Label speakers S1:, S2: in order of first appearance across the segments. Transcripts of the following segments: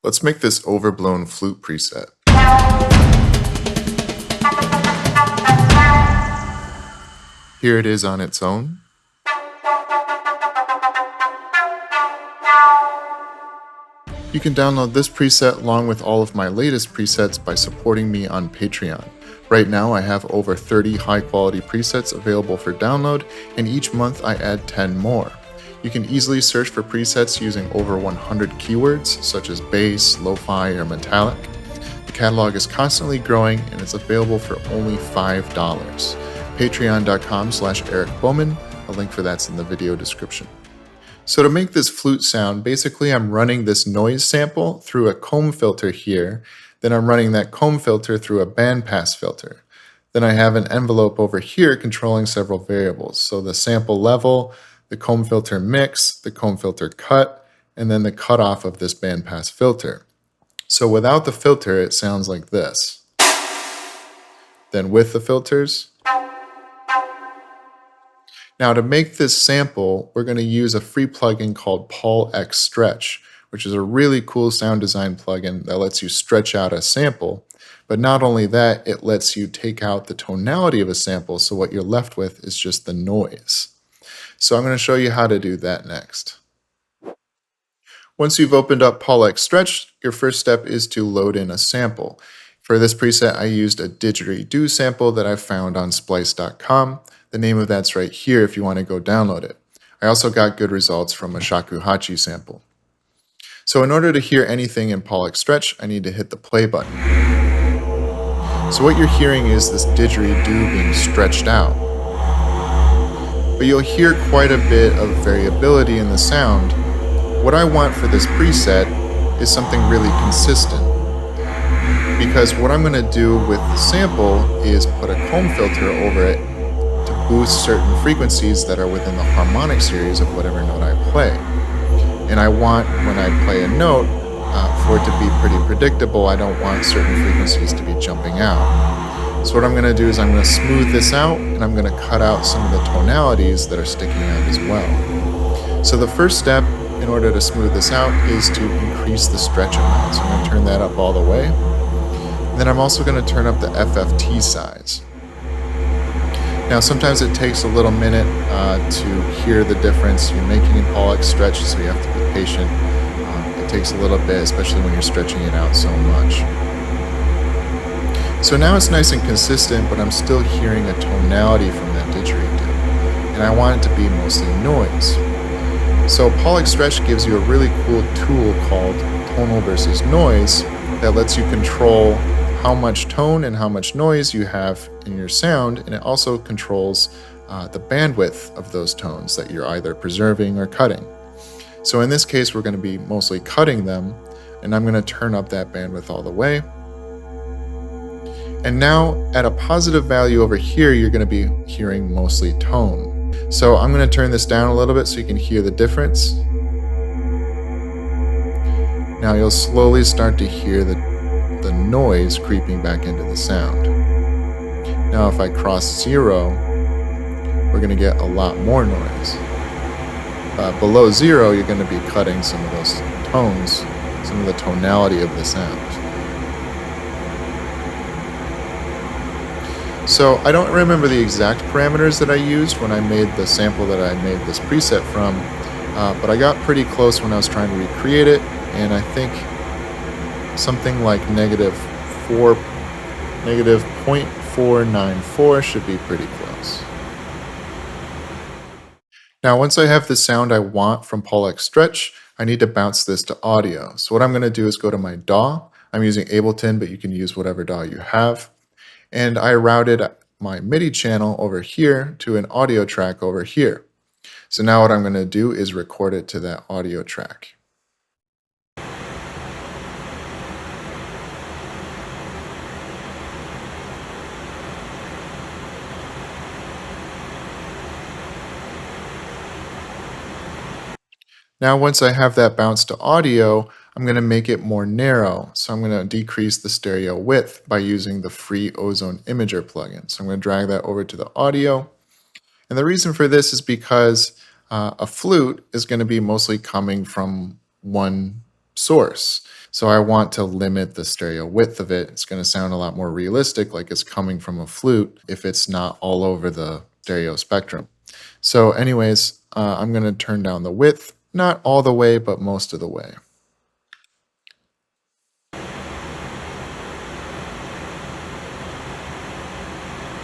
S1: Let's make this Overblown flute preset. Here it is on its own. You can download this preset along with all of my latest presets by supporting me on Patreon. Right now I have over 30 high quality presets available for download, and each month I add 10 more. You can easily search for presets using over 100 keywords such as bass, lo-fi, or metallic. The catalog is constantly growing and it's available for only $5. Patreon.com/Eric Bowman. A link for that's in the video description. So to make this flute sound, basically I'm running this noise sample through a comb filter here, then I'm running that comb filter through a bandpass filter. Then I have an envelope over here controlling several variables. So the sample level, the comb filter mix, the comb filter cut, and then the cutoff of this bandpass filter. So without the filter, it sounds like this. Then with the filters. Now to make this sample, we're going to use a free plugin called PaulXStretch, which is a really cool sound design plugin that lets you stretch out a sample. But not only that, it lets you take out the tonality of a sample, so what you're left with is just the noise. So I'm going to show you how to do that next. Once you've opened up PaulXStretch, your first step is to load in a sample. For this preset, I used a didgeridoo sample that I found on splice.com. The name of that's right here if you want to go download it. I also got good results from a Shakuhachi sample. So in order to hear anything in PaulXStretch, I need to hit the play button. So what you're hearing is this didgeridoo being stretched out. But you'll hear quite a bit of variability in the sound. What I want for this preset is something really consistent. Because what I'm going to do with the sample is put a comb filter over it to boost certain frequencies that are within the harmonic series of whatever note I play. And I want, when I play a note, for it to be pretty predictable. I don't want certain frequencies to be jumping out. So what I'm going to do is I'm going to smooth this out, and I'm going to cut out some of the tonalities that are sticking out as well. So the first step in order to smooth this out is to increase the stretch amount. So I'm going to turn that up all the way. And then I'm also going to turn up the FFT size. Now sometimes it takes a little minute to hear the difference you're making in PaulXStretch, so you have to be patient. It takes a little bit, especially when you're stretching it out so much. So now it's nice and consistent, but I'm still hearing a tonality from that didgeridoo, and I want it to be mostly noise. So PaulXStretch gives you a really cool tool called tonal versus noise that lets you control how much tone and how much noise you have in your sound, and it also controls the bandwidth of those tones that you're either preserving or cutting. So in this case, we're going to be mostly cutting them, and I'm going to turn up that bandwidth all the way. And now at a positive value over here, you're going to be hearing mostly tone. So I'm going to turn this down a little bit so you can hear the difference. Now you'll slowly start to hear the noise creeping back into the sound. Now if I cross 0, we're going to get a lot more noise. Below 0, you're going to be cutting some of those tones, some of the tonality of the sound. So I don't remember the exact parameters that I used when I made the sample that I made this preset from, but I got pretty close when I was trying to recreate it, and I think something like negative 0.494 should be pretty close. Now once I have the sound I want from PaulXStretch, I need to bounce this to audio. So what I'm going to do is go to my DAW. I'm using Ableton, but you can use whatever DAW you have. And I routed my MIDI channel over here to an audio track over here. So now what I'm going to do is record it to that audio track. Now once I have that bounced to audio, I'm going to make it more narrow. So I'm going to decrease the stereo width by using the free Ozone Imager plugin. So I'm going to drag that over to the audio. And the reason for this is because a flute is going to be mostly coming from one source. So I want to limit the stereo width of it. It's going to sound a lot more realistic, like it's coming from a flute, if it's not all over the stereo spectrum. So anyways, I'm going to turn down the width, not all the way, but most of the way.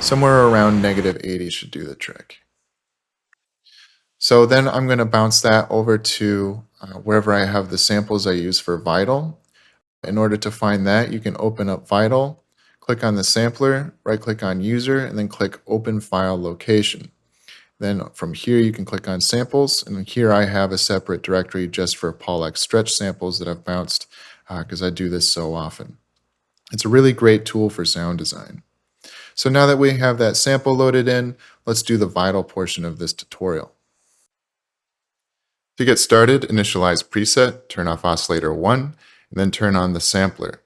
S1: Somewhere around -80 should do the trick. So then I'm going to bounce that over to wherever I have the samples I use for Vital. In order to find that, you can open up Vital, click on the sampler, right-click on User, and then click Open File Location. Then from here, you can click on Samples, and here I have a separate directory just for PaulXStretch samples that I've bounced because I do this so often. It's a really great tool for sound design. So now that we have that sample loaded in, let's do the Vital portion of this tutorial. To get started, initialize preset, turn off oscillator 1, and then turn on the sampler.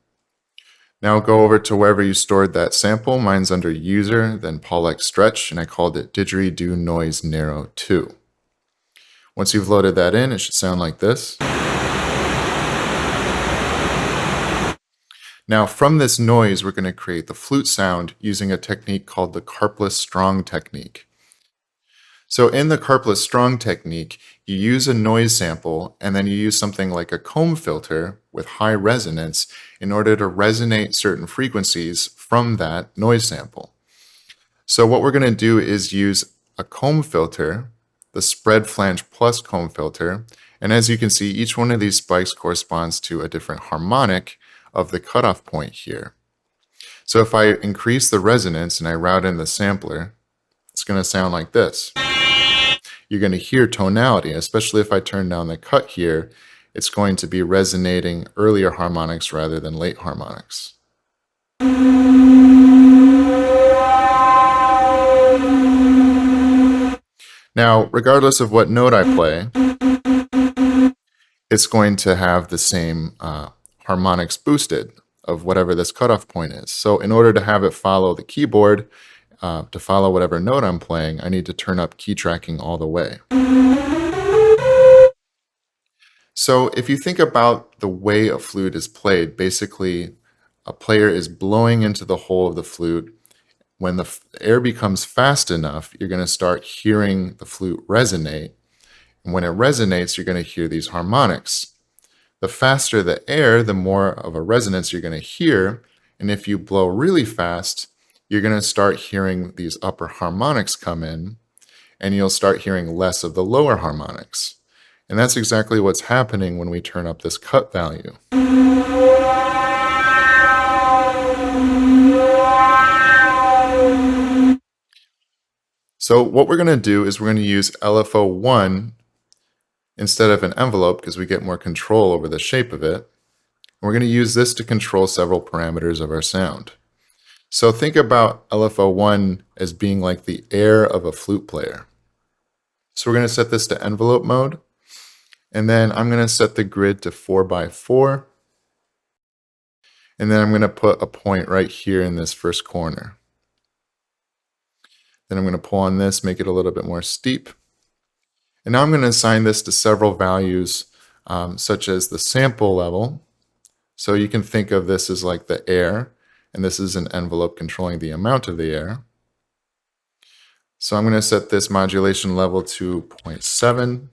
S1: Now go over to wherever you stored that sample. Mine's under User, then PaulXStretch, and I called it Didgeridoo Noise Narrow 2. Once you've loaded that in, it should sound like this. Now from this noise, we're going to create the flute sound using a technique called the carpless strong technique. So in the carpless strong technique, you use a noise sample and then you use something like a comb filter with high resonance in order to resonate certain frequencies from that noise sample. So what we're going to do is use a comb filter, the spread flange plus comb filter, and as you can see, each one of these spikes corresponds to a different harmonic of the cutoff point here. So if I increase the resonance and I route in the sampler, it's going to sound like this. You're going to hear tonality, especially if I turn down the cut here, it's going to be resonating earlier harmonics rather than late harmonics. Now, regardless of what note I play, it's going to have the same harmonics boosted of whatever this cutoff point is. So in order to have it follow the keyboard, to follow whatever note I'm playing, I need to turn up key tracking all the way. So if you think about the way a flute is played, basically a player is blowing into the hole of the flute. When the air becomes fast enough, you're going to start hearing the flute resonate. And when it resonates, you're going to hear these harmonics. The faster the air, the more of a resonance you're going to hear. And if you blow really fast, you're going to start hearing these upper harmonics come in, and you'll start hearing less of the lower harmonics. And that's exactly what's happening when we turn up this cut value. So what we're going to do is we're going to use LFO1 instead of an envelope because we get more control over the shape of it. We're going to use this to control several parameters of our sound. So think about LFO1 as being like the air of a flute player. So we're going to set this to envelope mode. And then I'm going to set the grid to 4x4. And then I'm going to put a point right here in this first corner. Then I'm going to pull on this, make it a little bit more steep. And now I'm going to assign this to several values, such as the sample level. So you can think of this as like the air. And this is an envelope controlling the amount of the air. So I'm going to set this modulation level to 0.7.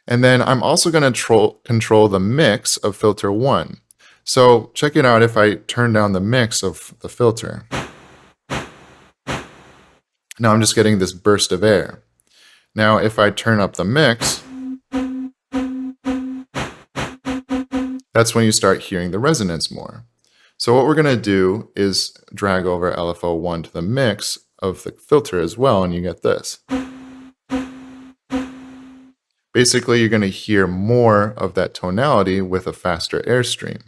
S1: And then I'm also going to control the mix of filter 1. So check it out if I turn down the mix of the filter. Now I'm just getting this burst of air. Now if I turn up the mix, that's when you start hearing the resonance more. So what we're going to do is drag over LFO1 to the mix of the filter as well, and you get this. Basically, you're going to hear more of that tonality with a faster airstream.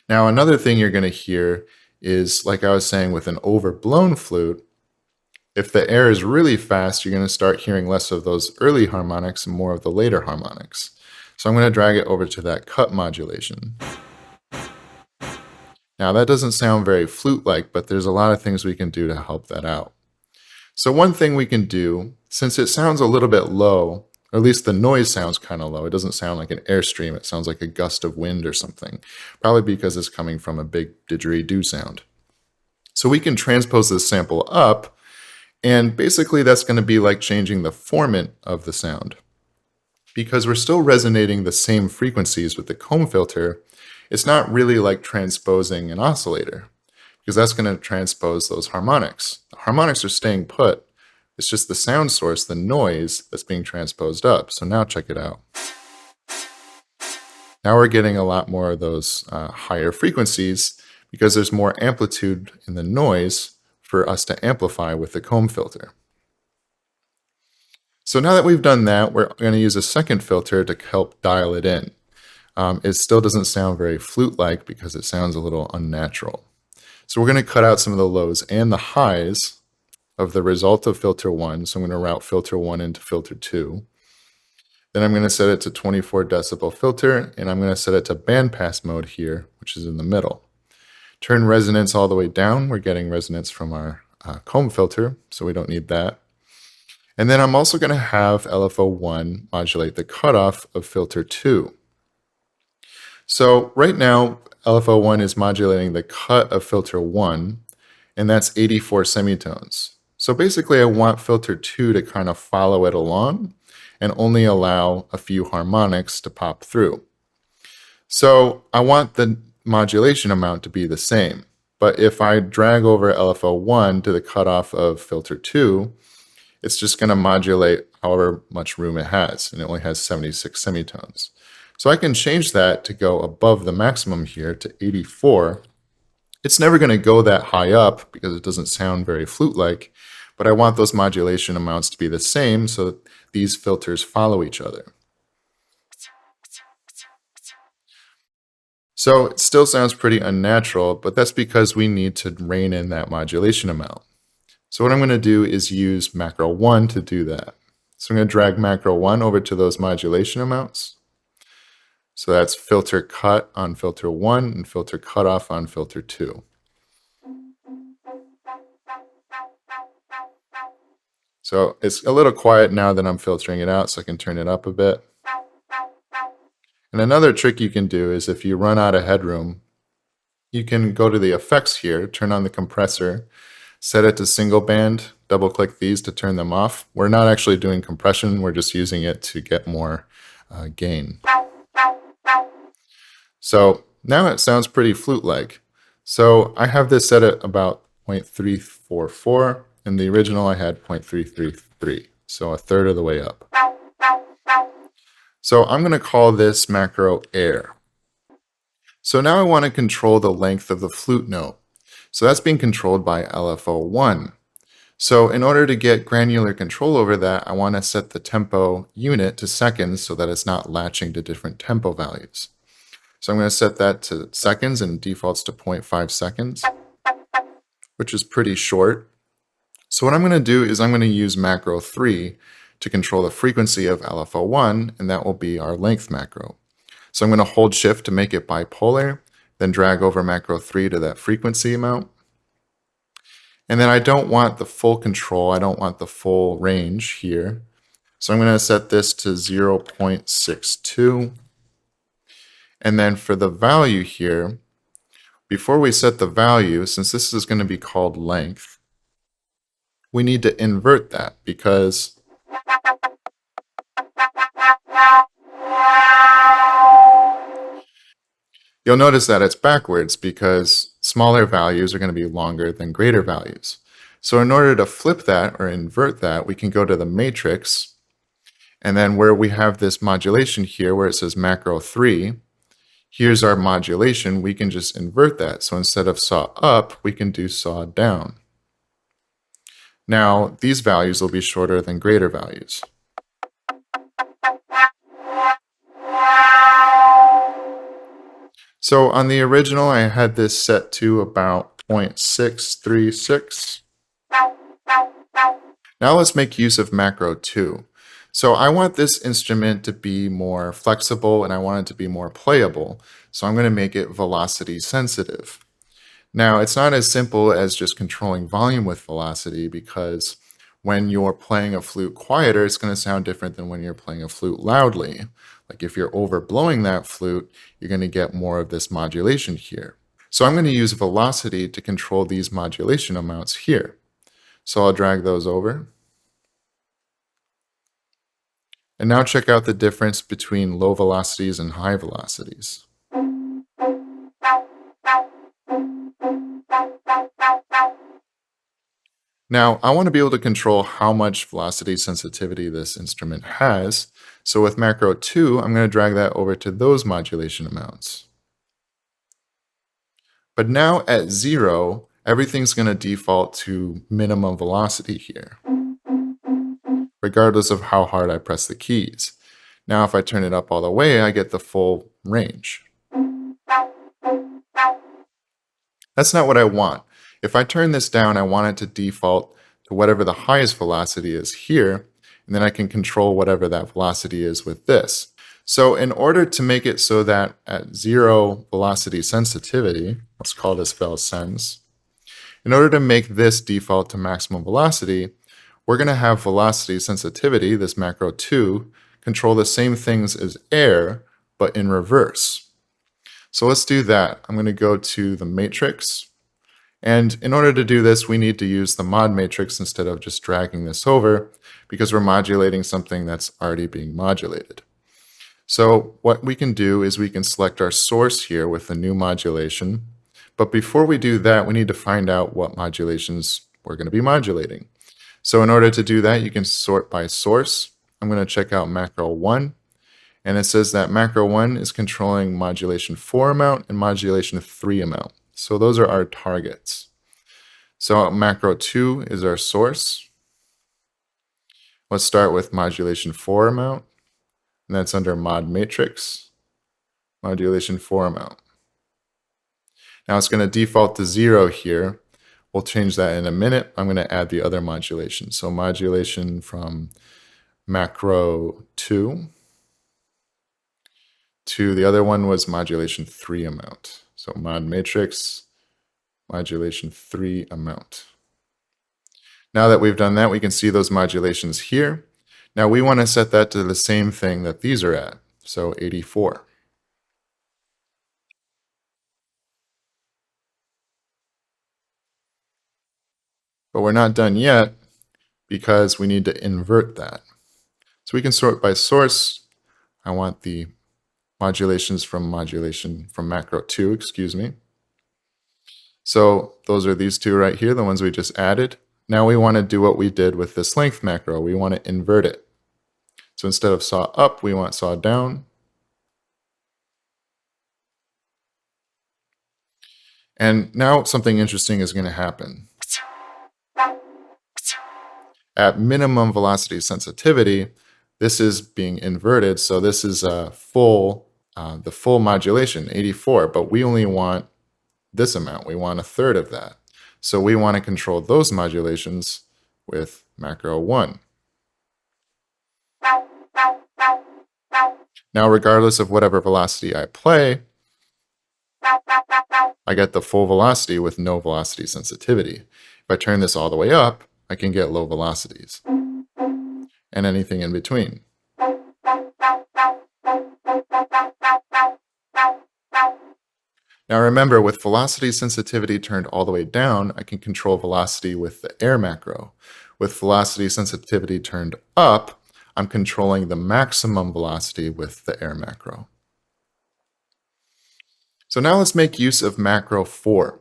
S1: Now, another thing you're going to hear is, like I was saying with an overblown flute, if the air is really fast, you're going to start hearing less of those early harmonics and more of the later harmonics. So I'm going to drag it over to that cut modulation. Now that doesn't sound very flute-like, but there's a lot of things we can do to help that out. So one thing we can do, since it sounds a little bit low, Or at least the noise sounds kind of low. It doesn't sound like an airstream. It sounds like a gust of wind or something, probably because it's coming from a big didgeridoo sound. So we can transpose this sample up, and basically that's going to be like changing the formant of the sound. Because we're still resonating the same frequencies with the comb filter, it's not really like transposing an oscillator, because that's going to transpose those harmonics. The harmonics are staying put. It's just the sound source, the noise, that's being transposed up. So now check it out. Now we're getting a lot more of those higher frequencies because there's more amplitude in the noise for us to amplify with the comb filter. So now that we've done that, we're going to use a second filter to help dial it in. It still doesn't sound very flute-like because it sounds a little unnatural. So we're going to cut out some of the lows and the highs of the result of filter 1. So I'm going to route filter 1 into filter 2. Then I'm going to set it to 24 decibel filter, and I'm going to set it to bandpass mode here, which is in the middle. Turn resonance all the way down. We're getting resonance from our comb filter, so we don't need that. And then I'm also going to have LFO1 modulate the cutoff of filter 2. So right now, LFO1 is modulating the cut of filter 1, and that's 84 semitones. So basically, I want filter 2 to kind of follow it along and only allow a few harmonics to pop through. So I want the modulation amount to be the same. But if I drag over LFO1 to the cutoff of filter 2, it's just going to modulate however much room it has, and it only has 76 semitones. So I can change that to go above the maximum here to 84. It's never going to go that high up because it doesn't sound very flute-like, but I want those modulation amounts to be the same so that these filters follow each other. So it still sounds pretty unnatural, but that's because we need to rein in that modulation amount. So what I'm going to do is use macro 1 to do that. So I'm going to drag macro 1 over to those modulation amounts. So that's filter cut on filter 1 and filter cutoff on filter 2. So it's a little quiet now that I'm filtering it out, so I can turn it up a bit. And another trick you can do is if you run out of headroom, you can go to the effects here, turn on the compressor, set it to single band, double click these to turn them off. We're not actually doing compression, we're just using it to get more gain. So now it sounds pretty flute-like. So I have this set at about 0.344. In the original I had 0.333, so a third of the way up. So I'm going to call this macro air. So now I want to control the length of the flute note. So that's being controlled by LFO1. So in order to get granular control over that, I want to set the tempo unit to seconds so that it's not latching to different tempo values. So I'm going to set that to seconds and it defaults to 0.5 seconds, which is pretty short. So what I'm going to do is I'm going to use macro 3 to control the frequency of LFO1, and that will be our length macro. So I'm going to hold shift to make it bipolar, then drag over macro 3 to that frequency amount. And then I don't want the full control, I don't want the full range here. So I'm going to set this to 0.62. And then for the value here, before we set the value, since this is going to be called length, we need to invert that because you'll notice that it's backwards because smaller values are going to be longer than greater values. So in order to flip that or invert that, we can go to the matrix, and then where we have this modulation here where it says macro 3, here's our modulation, we can just invert that. So instead of saw up, we can do saw down. Now, these values will be shorter than greater values. So on the original, I had this set to about 0.636. Now let's make use of macro 2. So I want this instrument to be more flexible and I want it to be more playable. So I'm going to make it velocity sensitive. Now it's not as simple as just controlling volume with velocity because when you're playing a flute quieter, it's going to sound different than when you're playing a flute loudly. Like if you're overblowing that flute, you're going to get more of this modulation here. So I'm going to use velocity to control these modulation amounts here. So I'll drag those over. And now check out the difference between low velocities and high velocities. Now, I want to be able to control how much velocity sensitivity this instrument has. So with macro 2, I'm going to drag that over to those modulation amounts. But now at 0, everything's going to default to minimum velocity here, regardless of how hard I press the keys. Now, if I turn it up all the way, I get the full range. That's not what I want. If I turn this down, I want it to default to whatever the highest velocity is here, and then I can control whatever that velocity is with this. So in order to make it so that at 0 velocity sensitivity, let's call this vel sens, in order to make this default to maximum velocity, we're going to have velocity sensitivity, this macro 2, control the same things as air, but in reverse. So let's do that. I'm going to go to the matrix. And in order to do this, we need to use the mod matrix instead of just dragging this over, because we're modulating something that's already being modulated. So what we can do is we can select our source here with the new modulation. But before we do that, we need to find out what modulations we're going to be modulating. So in order to do that, you can sort by source. I'm going to check out macro 1. And it says that macro 1 is controlling modulation 4 amount and modulation 3 amount. So those are our targets. So macro 2 is our source. Let's start with modulation 4 amount. And that's under mod matrix, modulation 4 amount. Now it's going to default to 0 here. We'll change that in a minute. I'm going to add the other modulation. So modulation from macro 2 to the other one was modulation 3 amount. So mod matrix, modulation 3 amount. Now that we've done that, we can see those modulations here. Now we want to set that to the same thing that these are at, so 84. But we're not done yet because we need to invert that. So we can sort by source. I want the modulation from macro 2, excuse me. So those are these two right here, the ones we just added. Now we want to do what we did with this length macro. We want to invert it. So instead of saw up, we want saw down. And now something interesting is going to happen. At minimum velocity sensitivity, this is being inverted. So this is the full modulation, 84, but we only want this amount. We want a third of that. So we want to control those modulations with macro 1. Now, regardless of whatever velocity I play, I get the full velocity with no velocity sensitivity. If I turn this all the way up, I can get low velocities and anything in between. Now remember, with velocity sensitivity turned all the way down, I can control velocity with the air macro. With velocity sensitivity turned up, I'm controlling the maximum velocity with the air macro. So now let's make use of macro 4.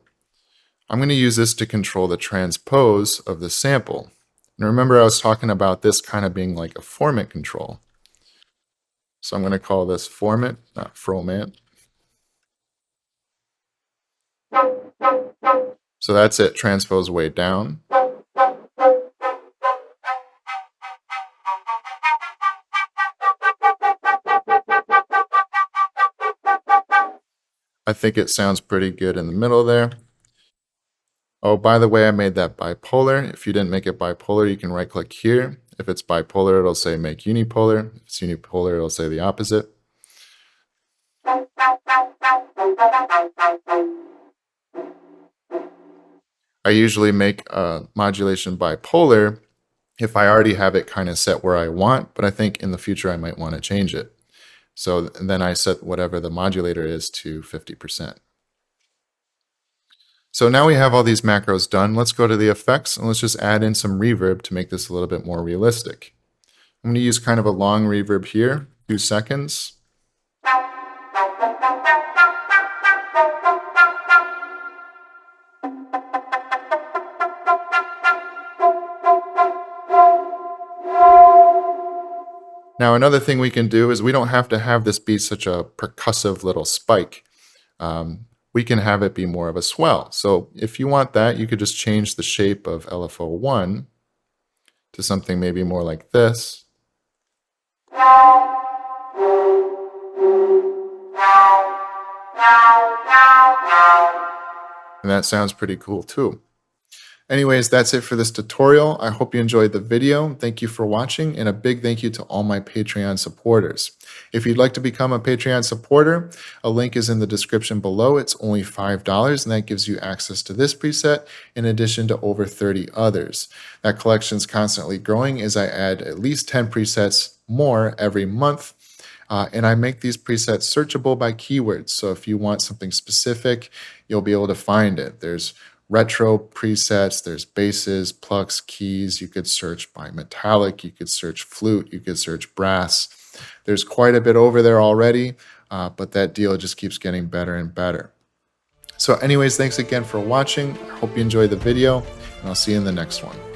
S1: I'm going to use this to control the transpose of the sample. And remember, I was talking about this kind of being like a formant control. So I'm going to call this formant, not fromant. So that's it, transpose way down. I think it sounds pretty good in the middle there. Oh, by the way, I made that bipolar. If you didn't make it bipolar, you can right click here. If it's bipolar, it'll say make unipolar. If it's unipolar, it'll say the opposite. I usually make a modulation bipolar if I already have it kind of set where I want, but I think in the future I might want to change it. So then I set whatever the modulator is to 50%. So now we have all these macros done. Let's go to the effects and let's just add in some reverb to make this a little bit more realistic. I'm going to use kind of a long reverb here, 2 seconds. Now, another thing we can do is we don't have to have this be such a percussive little spike. We can have it be more of a swell. So if you want that, you could just change the shape of LFO1 to something maybe more like this. And that sounds pretty cool too. Anyways, that's it for this tutorial. I hope you enjoyed the video. Thank you for watching, and a big thank you to all my Patreon supporters. If you'd like to become a Patreon supporter, a link is in the description below. It's only $5, and that gives you access to this preset in addition to over 30 others. That collection's constantly growing as I add at least 10 presets more every month. And I make these presets searchable by keywords. So if you want something specific, you'll be able to find it. There's retro presets, there's basses, plucks, keys. You could search by metallic, you could search flute, you could search brass. There's quite a bit over there already, but that deal just keeps getting better and better. So anyways, thanks again for watching. I hope you enjoyed the video, and I'll see you in the next one.